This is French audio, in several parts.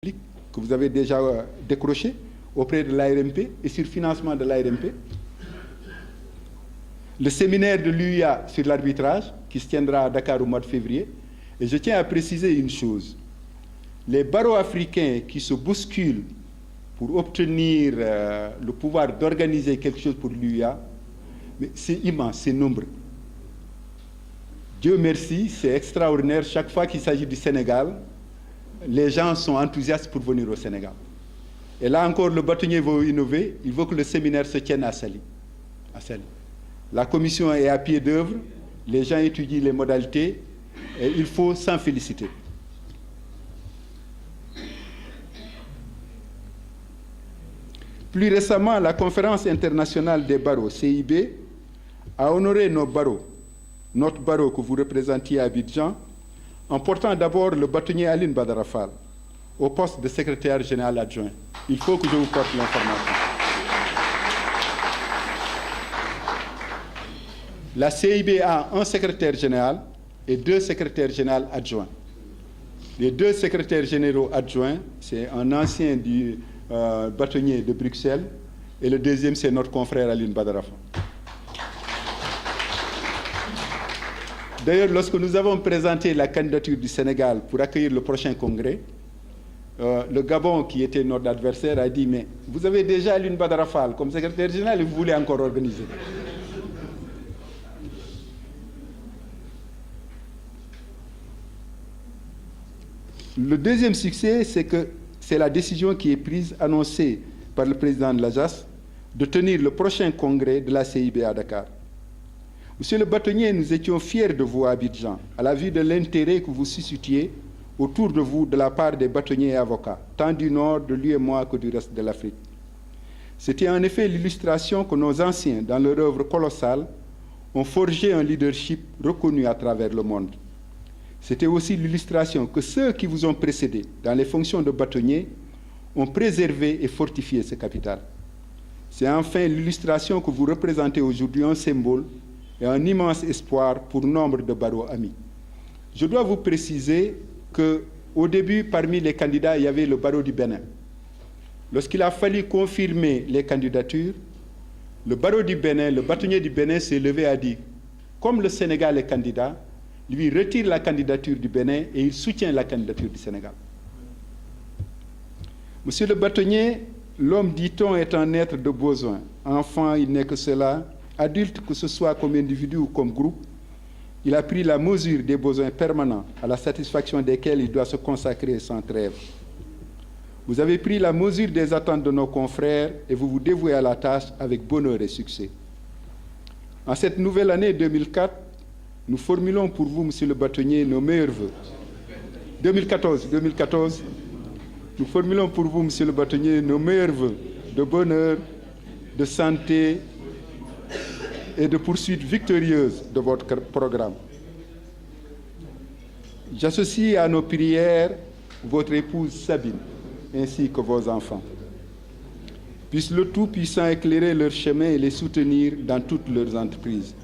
que vous avez déjà décroché auprès de l'ARMP et sur financement de l'ARMP. Le séminaire de l'UIA sur l'arbitrage qui se tiendra à Dakar au mois de février. Et je tiens à préciser une chose. Les barreaux africains qui se bousculent pour obtenir le pouvoir d'organiser quelque chose pour l'UIA, c'est immense, c'est nombreux. Dieu merci, c'est extraordinaire. Chaque fois qu'il s'agit du Sénégal, les gens sont enthousiastes pour venir au Sénégal. Et là encore, le bâtonnier veut innover. Il veut que le séminaire se tienne à Saly. La commission est à pied d'œuvre. Les gens étudient les modalités. Et il faut s'en féliciter. Plus récemment, la conférence internationale des barreaux, CIB, a honoré nos barreaux, notre barreau que vous représentiez à Abidjan, en portant d'abord le bâtonnier Aline Badara Fall au poste de secrétaire général adjoint. Il faut que je vous porte l'information. La CIB a un secrétaire général et 2 secrétaires généraux adjoints. Les 2 secrétaires généraux adjoints, c'est un ancien du bâtonnier de Bruxelles et le deuxième, c'est notre confrère Aline Badara Fall. D'ailleurs, lorsque nous avons présenté la candidature du Sénégal pour accueillir le prochain congrès, le Gabon, qui était notre adversaire, a dit « Mais vous avez déjà Aline Badara Fall comme secrétaire général et vous voulez encore organiser ?» Le deuxième succès, c'est que c'est la décision qui est prise, annoncée par le président de l'AJAS, de tenir le prochain congrès de la CIB à Dakar. Monsieur le bâtonnier, nous étions fiers de vous à Abidjan, à la vue de l'intérêt que vous suscitiez autour de vous de la part des bâtonniers et avocats, tant du Nord, de l'UEMOA que du reste de l'Afrique. C'était en effet l'illustration que nos anciens, dans leur œuvre colossale, ont forgé un leadership reconnu à travers le monde. C'était aussi l'illustration que ceux qui vous ont précédé dans les fonctions de bâtonnier ont préservé et fortifié ce capital. C'est enfin l'illustration que vous représentez aujourd'hui un symbole et un immense espoir pour nombre de barreaux amis. Je dois vous préciser qu'au début, parmi les candidats, il y avait le barreau du Bénin. Lorsqu'il a fallu confirmer les candidatures, le barreau du Bénin, le bâtonnier du Bénin s'est levé et a dit, comme le Sénégal est candidat, lui retire la candidature du Bénin et il soutient la candidature du Sénégal. Monsieur le bâtonnier, l'homme, dit-on, est un être de besoin. Enfant, il n'est que cela. Adulte, que ce soit comme individu ou comme groupe, il a pris la mesure des besoins permanents à la satisfaction desquels il doit se consacrer sans trêve. Vous avez pris la mesure des attentes de nos confrères et vous vous dévouez à la tâche avec bonheur et succès. En cette nouvelle année 2004, nous formulons pour vous, monsieur le bâtonnier, nos meilleurs vœux. 2014, nous formulons pour vous, monsieur le bâtonnier, nos meilleurs vœux de bonheur, de santé et de poursuite victorieuse de votre programme. J'associe à nos prières votre épouse Sabine, ainsi que vos enfants. Puisse le Tout-Puissant éclairer leur chemin et les soutenir dans toutes leurs entreprises.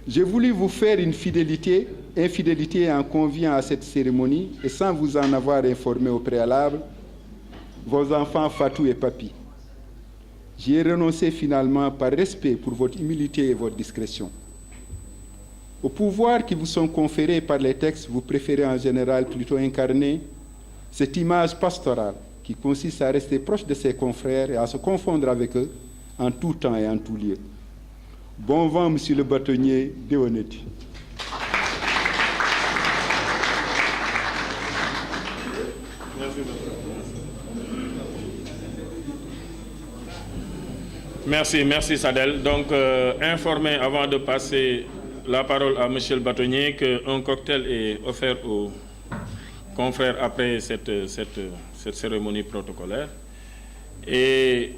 J'ai voulu vous faire une infidélité en conviant à cette cérémonie et sans vous en avoir informé au préalable, vos enfants Fatou et Papi. J'y ai renoncé finalement par respect pour votre humilité et votre discrétion. Aux pouvoirs qui vous sont conférés par les textes, vous préférez en général plutôt incarner cette image pastorale qui consiste à rester proche de ses confrères et à se confondre avec eux en tout temps et en tout lieu. Bon vent, monsieur le bâtonnier Deoneti. Merci Sadel. Donc, informé avant de passer la parole à monsieur le bâtonnier qu'un cocktail est offert aux confrères après cette cérémonie protocolaire. Et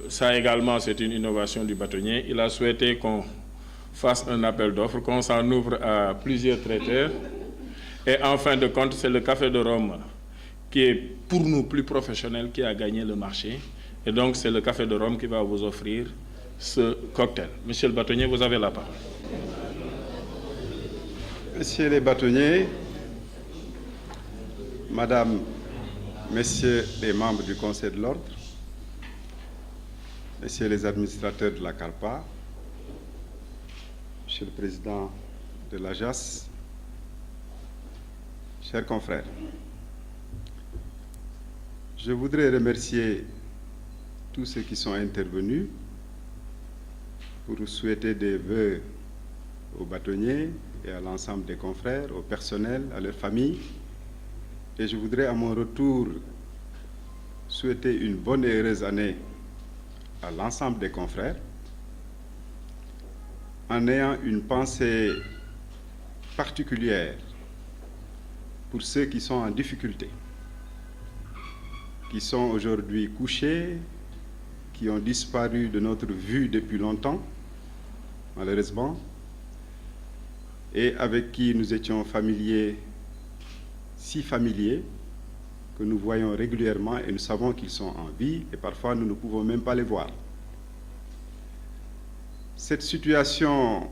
ça également, c'est une innovation du bâtonnier. Il a souhaité qu'on fasse un appel d'offres, qu'on s'en ouvre à plusieurs traiteurs. Et en fin de compte, c'est le Café de Rome qui est pour nous plus professionnel qui a gagné le marché. Et donc, c'est le Café de Rome qui va vous offrir ce cocktail. Monsieur le bâtonnier, vous avez la parole. Messieurs les bâtonniers, Madame Messieurs les membres du Conseil de l'Ordre, Messieurs les administrateurs de la CARPA, Monsieur le Président de l'AJAS, chers confrères, je voudrais remercier tous ceux qui sont intervenus pour souhaiter des vœux aux bâtonniers et à l'ensemble des confrères, au personnel, à leurs familles. Et je voudrais à mon retour souhaiter une bonne et heureuse année à l'ensemble des confrères, en ayant une pensée particulière pour ceux qui sont en difficulté, qui sont aujourd'hui couchés, qui ont disparu de notre vue depuis longtemps, malheureusement, et avec qui nous étions familiers, si familiers, que nous voyons régulièrement et nous savons qu'ils sont en vie et parfois nous ne pouvons même pas les voir. Cette situation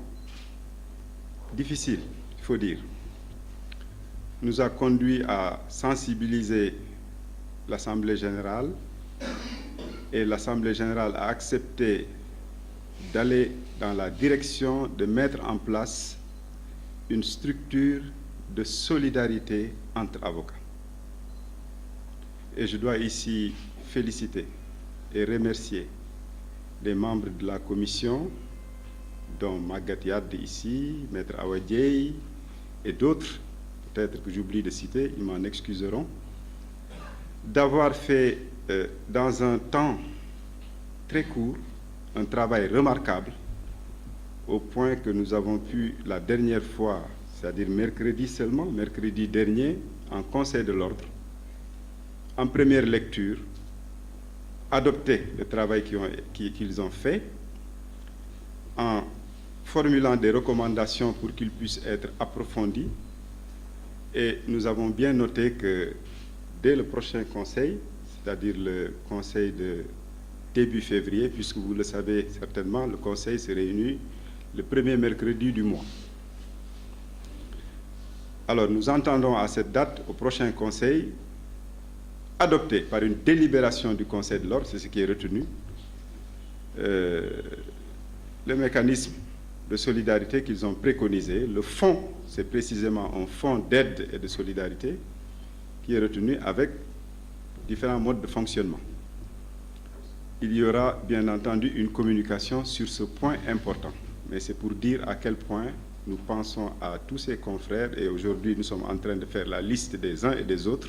difficile, il faut dire, nous a conduit à sensibiliser l'Assemblée générale et l'Assemblée générale a accepté d'aller dans la direction de mettre en place une structure de solidarité entre avocats. Et je dois ici féliciter et remercier les membres de la commission, dont Magatte Yade ici, Maître Awa Dieye et d'autres, peut-être que j'oublie de citer, ils m'en excuseront, d'avoir fait dans un temps très court un travail remarquable au point que nous avons pu la dernière fois, c'est-à-dire mercredi seulement, mercredi dernier, en Conseil de l'Ordre, en première lecture, adopter le travail qu'ils ont fait en formulant des recommandations pour qu'ils puissent être approfondis. Et nous avons bien noté que dès le prochain conseil, c'est-à-dire le conseil de début février, puisque vous le savez certainement, le conseil se réunit le premier mercredi du mois. Alors nous entendons à cette date, au prochain conseil, adopté par une délibération du Conseil de l'Ordre, c'est ce qui est retenu, le mécanisme de solidarité qu'ils ont préconisé. Le fonds, c'est précisément un fonds d'aide et de solidarité qui est retenu avec différents modes de fonctionnement. Il y aura bien entendu une communication sur ce point important, mais c'est pour dire à quel point nous pensons à tous ces confrères et aujourd'hui nous sommes en train de faire la liste des uns et des autres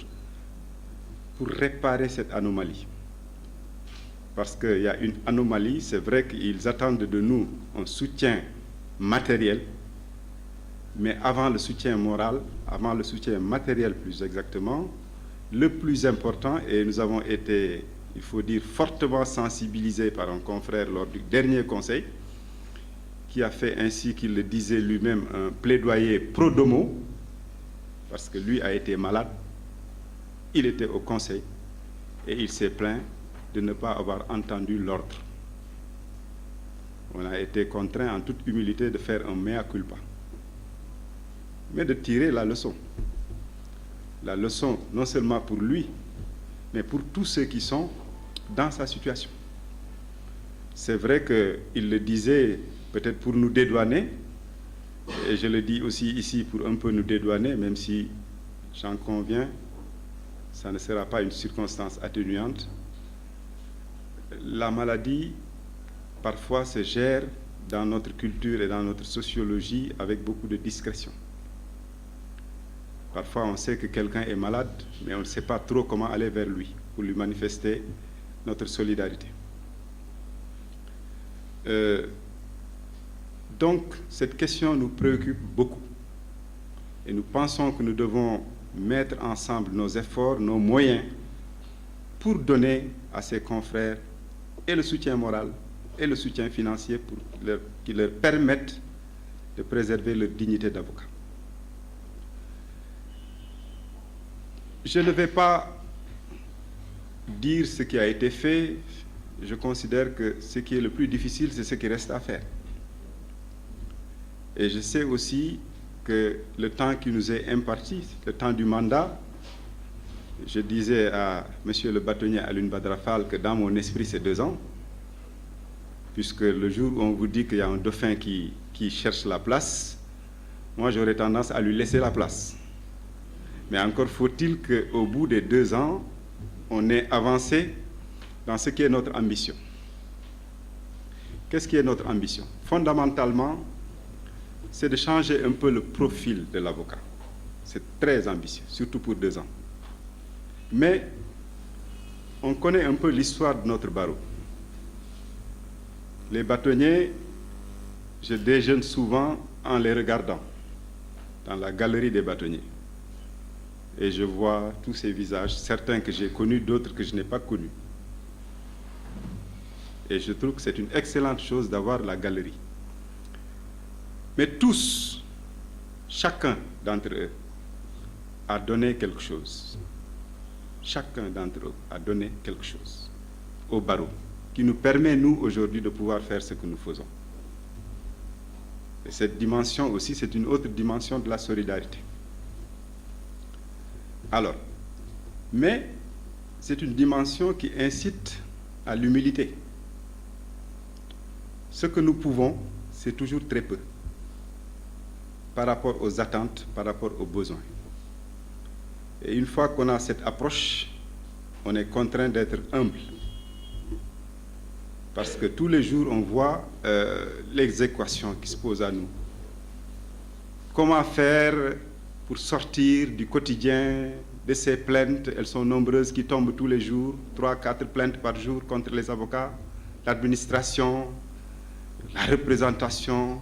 pour réparer cette anomalie. Parce qu'il y a une anomalie, c'est vrai qu'ils attendent de nous un soutien matériel, mais avant le soutien moral, avant le soutien matériel plus exactement, le plus important, et nous avons été, il faut dire, fortement sensibilisés par un confrère lors du dernier conseil, qui a fait ainsi qu'il le disait lui-même un plaidoyer pro domo, parce que lui a été malade. Il était au conseil et il s'est plaint de ne pas avoir entendu l'ordre. On a été contraint en toute humilité de faire un mea culpa, mais de tirer la leçon. La leçon non seulement pour lui, mais pour tous ceux qui sont dans sa situation. C'est vrai qu'il le disait peut-être pour nous dédouaner, et je le dis aussi ici pour un peu nous dédouaner, même si j'en conviens, ça ne sera pas une circonstance atténuante. La maladie, parfois, se gère dans notre culture et dans notre sociologie avec beaucoup de discrétion. Parfois, on sait que quelqu'un est malade, mais on ne sait pas trop comment aller vers lui pour lui manifester notre solidarité. Donc, cette question nous préoccupe beaucoup. Et nous pensons que nous devons mettre ensemble nos efforts, nos moyens, pour donner à ces confrères et le soutien moral et le soutien financier qui leur permettent de préserver leur dignité d'avocat. Je ne vais pas dire ce qui a été fait. Je considère que ce qui est le plus difficile, c'est ce qui reste à faire. Et je sais aussi que le temps qui nous est imparti, le temps du mandat, Je disais à M. le bâtonnier Alioune Badara Fall que dans mon esprit, c'est 2 ans, puisque le jour où on vous dit qu'il y a un dauphin qui cherche la place, moi j'aurais tendance à lui laisser la place. Mais encore faut-il qu'au bout des 2 ans, on ait avancé dans ce qui est notre ambition. Qu'est-ce qui est notre ambition? Fondamentalement, c'est de changer un peu le profil de l'avocat. C'est très ambitieux, surtout pour 2 ans. Mais on connaît un peu l'histoire de notre barreau. Les bâtonniers, je déjeune souvent en les regardant dans la galerie des bâtonniers. Et je vois tous ces visages, certains que j'ai connus, d'autres que je n'ai pas connus. Et je trouve que c'est une excellente chose d'avoir la galerie. Mais tous, chacun d'entre eux, a donné quelque chose. Chacun d'entre eux a donné quelque chose au barreau qui nous permet, nous, aujourd'hui, de pouvoir faire ce que nous faisons. Et cette dimension aussi, c'est une autre dimension de la solidarité. Alors, mais c'est une dimension qui incite à l'humilité. Ce que nous pouvons, c'est toujours très peu par rapport aux attentes, par rapport aux besoins. Et une fois qu'on a cette approche, on est contraint d'être humble. Parce que tous les jours, on voit l'exécution qui se pose à nous. Comment faire pour sortir du quotidien de ces plaintes? Elles sont nombreuses qui tombent tous les jours, 3, 4 plaintes par jour contre les avocats, l'administration, la représentation,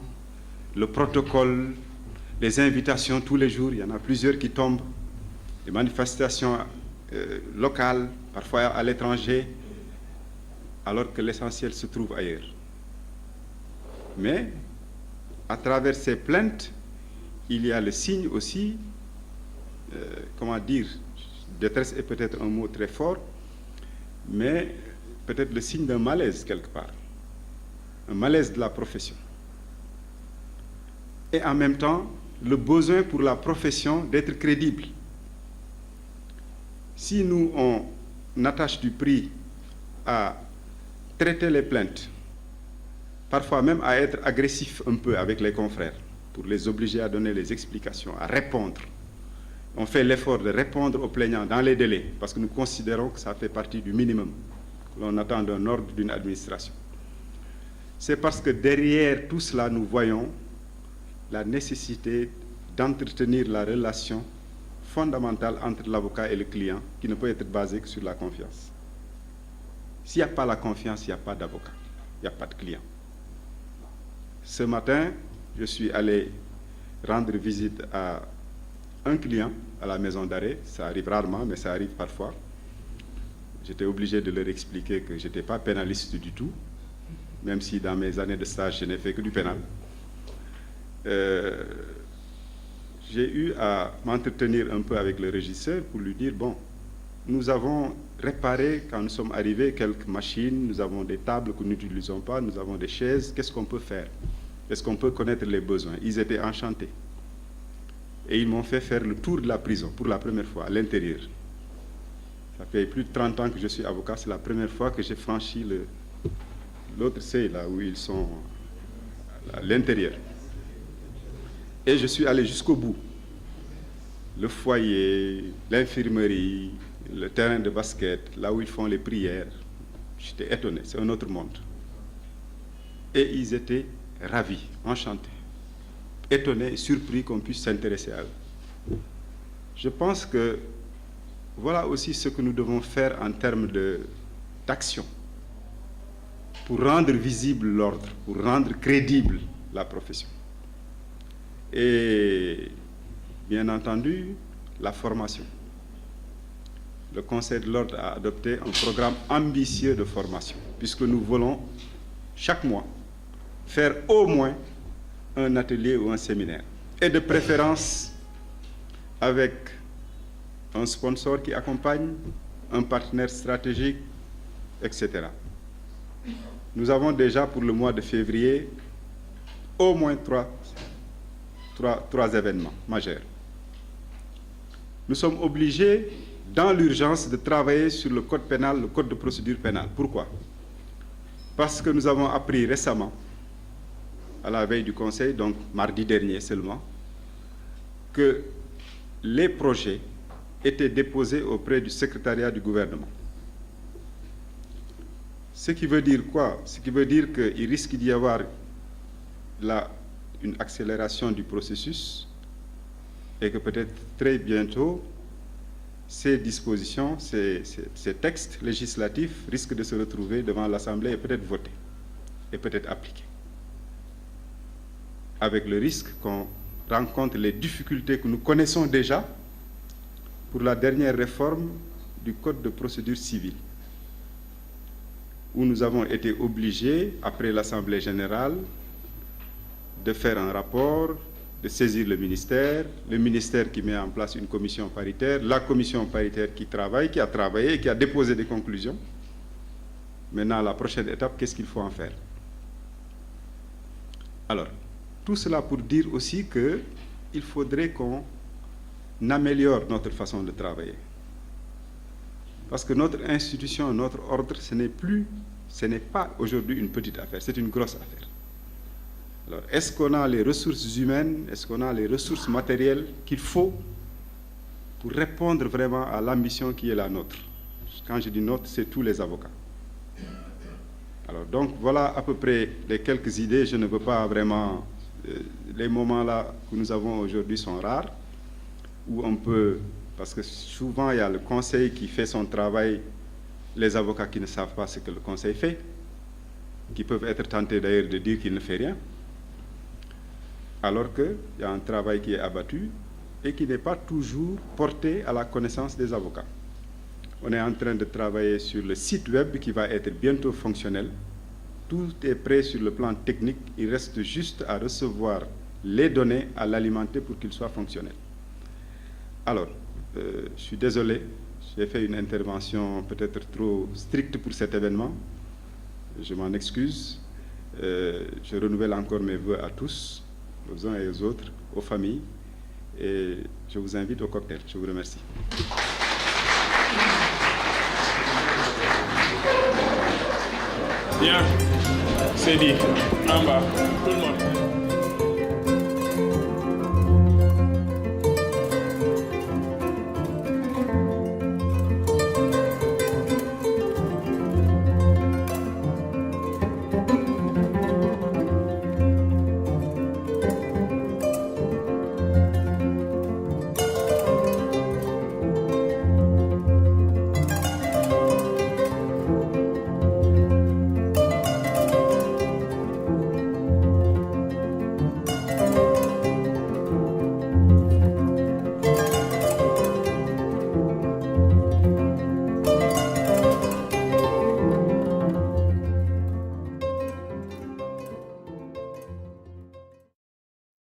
le protocole, les invitations tous les jours. Il y en a plusieurs qui tombent. Des manifestations locales, parfois à l'étranger, alors que l'essentiel se trouve ailleurs. Mais, à travers ces plaintes, il y a le signe aussi, comment dire, détresse est peut-être un mot très fort, mais peut-être le signe d'un malaise quelque part, un malaise de la profession. Et en même temps, le besoin pour la profession d'être crédible. Si nous, on attache du prix à traiter les plaintes, parfois même à être agressif un peu avec les confrères, pour les obliger à donner les explications, à répondre. On fait l'effort de répondre aux plaignants dans les délais, parce que nous considérons que ça fait partie du minimum que l'on attend d'un ordre, d'une administration. C'est parce que derrière tout cela, nous voyons la nécessité d'entretenir la relation fondamentale entre l'avocat et le client, qui ne peut être basée que sur la confiance. S'il n'y a pas la confiance, il n'y a pas d'avocat, il n'y a pas de client. Ce matin, je suis allé rendre visite à un client à la maison d'arrêt. Ça arrive rarement, mais ça arrive parfois. J'étais obligé de leur expliquer que je n'étais pas pénaliste du tout, même si dans mes années de stage, je n'ai fait que du pénal. J'ai eu à m'entretenir un peu avec le régisseur pour lui dire, bon, nous avons réparé, quand nous sommes arrivés, quelques machines, nous avons des tables que nous n'utilisons pas, nous avons des chaises, qu'est-ce qu'on peut faire? Est-ce qu'on peut connaître les besoins? Ils étaient enchantés. Et ils m'ont fait faire le tour de la prison pour la première fois, à l'intérieur. Ça fait plus de 30 ans que je suis avocat, c'est la première fois que j'ai franchi l'autre seuil, là où ils sont à l'intérieur. Et je suis allé jusqu'au bout. Le foyer, l'infirmerie, le terrain de basket, là où ils font les prières. J'étais étonné, c'est un autre monde. Et ils étaient ravis, enchantés, étonnés et surpris qu'on puisse s'intéresser à eux. Je pense que voilà aussi ce que nous devons faire en termes d'action pour rendre visible l'ordre, pour rendre crédible la profession. Et bien entendu, la formation. Le Conseil de l'ordre a adopté un programme ambitieux de formation, puisque nous voulons, chaque mois, faire au moins un atelier ou un séminaire. Et de préférence avec un sponsor qui accompagne, un partenaire stratégique, etc. Nous avons déjà pour le mois de février au moins trois événements majeurs. Nous sommes obligés dans l'urgence de travailler sur le code pénal, le code de procédure pénale. Pourquoi? Parce que nous avons appris récemment, à la veille du Conseil, donc mardi dernier seulement, que les projets étaient déposés auprès du secrétariat du gouvernement. Ce qui veut dire quoi? Ce qui veut dire qu'il risque d'y avoir une accélération du processus et que peut-être très bientôt, ces dispositions, ces textes législatifs risquent de se retrouver devant l'Assemblée et peut-être votés et peut-être appliqués. Avec le risque qu'on rencontre les difficultés que nous connaissons déjà pour la dernière réforme du Code de procédure civile, où nous avons été obligés, après l'Assemblée générale, de faire un rapport, de saisir le ministère qui met en place une commission paritaire, la commission paritaire qui a travaillé et qui a déposé des conclusions. Maintenant, la prochaine étape, qu'est-ce qu'il faut en faire? Alors, tout cela pour dire aussi qu'il faudrait qu'on améliore notre façon de travailler. Parce que notre institution, notre ordre, ce n'est pas aujourd'hui une petite affaire, c'est une grosse affaire. Alors, est-ce qu'on a les ressources humaines, est-ce qu'on a les ressources matérielles qu'il faut pour répondre vraiment à l'ambition qui est la nôtre? Quand je dis nôtre, c'est tous les avocats. Alors, donc, voilà à peu près les quelques idées. Je ne veux pas vraiment... les moments là que nous avons aujourd'hui sont rares, où on peut... Parce que souvent, il y a le conseil qui fait son travail, les avocats qui ne savent pas ce que le conseil fait, qui peuvent être tentés d'ailleurs de dire qu'il ne fait rien, alors qu'il y a un travail qui est abattu et qui n'est pas toujours porté à la connaissance des avocats. On est en train de travailler sur le site web qui va être bientôt fonctionnel. Tout est prêt sur le plan technique, il reste juste à recevoir les données, à l'alimenter pour qu'il soit fonctionnel. Alors, je suis désolé, j'ai fait une intervention peut-être trop stricte pour cet événement. Je m'en excuse. Je renouvelle encore mes vœux à tous, aux uns et aux autres, aux familles. Et je vous invite au cocktail. Je vous remercie. Bien, c'est dit. En bas, tout le monde.